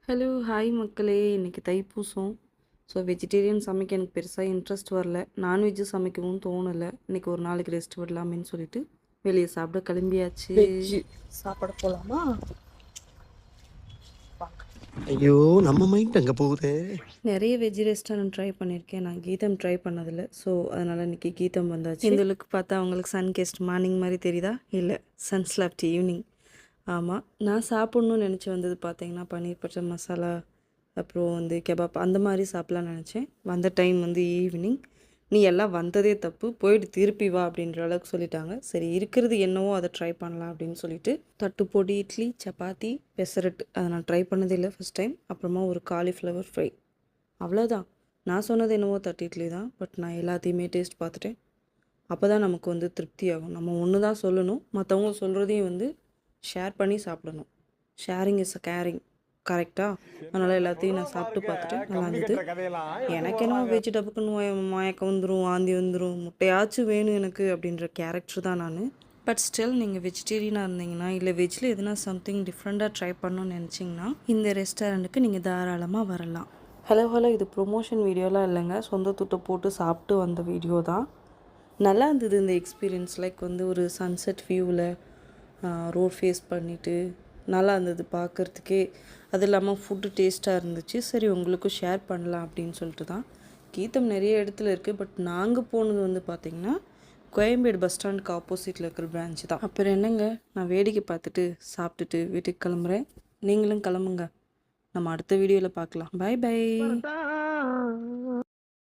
Hello, hi மக்களே! இன்னைக்கு Thaipusam. So vegetarian சமைக்க எனக்கு பெருசா இன்ட்ரெஸ்ட் வரல. நான்வெஜ்ஜு சமைக்கவும் தோணல. இன்னைக்கு ஒரு நாளைக்கு ரெஸ்ட் விடலாமேன்னு சொல்லிட்டு, வெளிய சாப்பிட கிளம்பியாச்சு. வெஜ்ஜு சாப்பிட போலாமா? ஐயோ! நம்ம மைண்ட் அங்க போகுதே. நெறைய வெஜ் ரெஸ்டாரண்ட் ட்ரை பண்ணியிருக்கேன். நான் கீதம் ட்ரை பண்ணதில்ல. ஸோ அதனால இன்னைக்கு கீதம் வந்தாச்சு. இந்த லுக் பார்த்தா உங்களுக்கு சன் கெஸ்ட் மார்னிங் மாரி தெரியுதா? இல்ல, சன் ஸ்லாப்ட் ஈவினிங். ஆமா. நான் சாப்பிட்ணும்னு நெனச்சு வந்தது பார்த்தீங்கன்னா, பன்னீர் பட்டர் மசாலா, அப்புறம் வந்து கெபாப் அந்த மாரி சாப்பிடலான்னு நெனச்சேன். வந்த டைம் வந்து ஈவினிங். "நீ எல்லாம் வந்ததே தப்பு. போயிட்டு திருப்பி வா" அப்படின்ற அளவுக்கு சொல்லிட்டாங்க. சரி இருக்கிறது என்னவோ அத ட்ரை பண்ணலாம் அப்படின்னு சொல்லிட்டு, தட்டுப்பொடி இட்லி, சப்பாத்தி, பெசரட்டு அத நான் ட்ரை பண்ணதே இல்ல ஃபர்ஸ்ட் டைம். அப்புறமா ஒரு காலிஃப்ளவர் ஃப்ரை. அவ்வளோதான். நான் சொன்னது என்னவோ தட்டு இட்லி தான். பட் நான் எல்லாத்தையுமே டேஸ்ட் பார்த்துட்டேன். அப்பதான் நமக்கு வந்து திருப்தியாகும். நம்ம ஒண்ணு தான் சொல்லணும். மத்தவங்க சொல்றதையும் வந்து ஷேர் பண்ணி சாப்பிடணும். Sharing is a carrying. கரெக்ட்டா? அதனால எல்லாத்தையும் நான் சாப்பிட்டு பார்த்துட்டேன். நல்லா இருந்தது. எனக்கு என்னமோ வெஜ் டபுக்குன்னு மயக்கம் வந்துரும், வாந்தி வந்துரும், முட்டையாச்சும் வேணும் எனக்கு அப்படின்ற கேரக்டர் தான் நானு. பட் ஸ்டில் நீங்கள் வெஜிடேரியனாக இருந்தீங்கன்னா, இல்லை வெஜ்ஜில் எதுனா சம்திங் டிஃப்ரெண்ட்டாக ட்ரை பண்ணணும்னு நினச்சிங்கன்னா, இந்த ரெஸ்டாரண்ட்டுக்கு நீங்கள் தாராளமாக வரலாம். ஹலோ, இது ப்ரொமோஷன் வீடியோலாம் இல்லைங்க. சொந்த துட்டை போட்டு சாப்பிட்டு வந்த வீடியோ தான். நல்லா இருந்தது இந்த எக்ஸ்பீரியன்ஸ். லைக் வந்து ஒரு சன்செட் வியூவில் ரோட் ஃபேஸ் பண்ணிவிட்டு நல்லா இருந்தது பார்க்குறதுக்கே. அது இல்லாமல் ஃபுட்டு டேஸ்ட்டாக இருந்துச்சு. சரி உங்களுக்கும் ஷேர் பண்ணலாம் அப்படின்னு சொல்லிட்டு தான். கீதம் நிறைய இடத்துல இருக்குது. பட் நாங்கள் போனது வந்து பார்த்திங்கன்னா, கோயம்பேடு பஸ் ஸ்டாண்டுக்கு ஆப்போசிட்டில் இருக்கிற பிரான்ச் தான். அப்புறம் என்னங்க, நான் வேடிக்கை பார்த்துட்டு சாப்பிட்டுட்டு வீட்டுக்கு கிளம்புறேன். நீங்களும் கிளம்புங்க. நம்ம அடுத்த வீடியோவில் பார்க்கலாம். Bye by.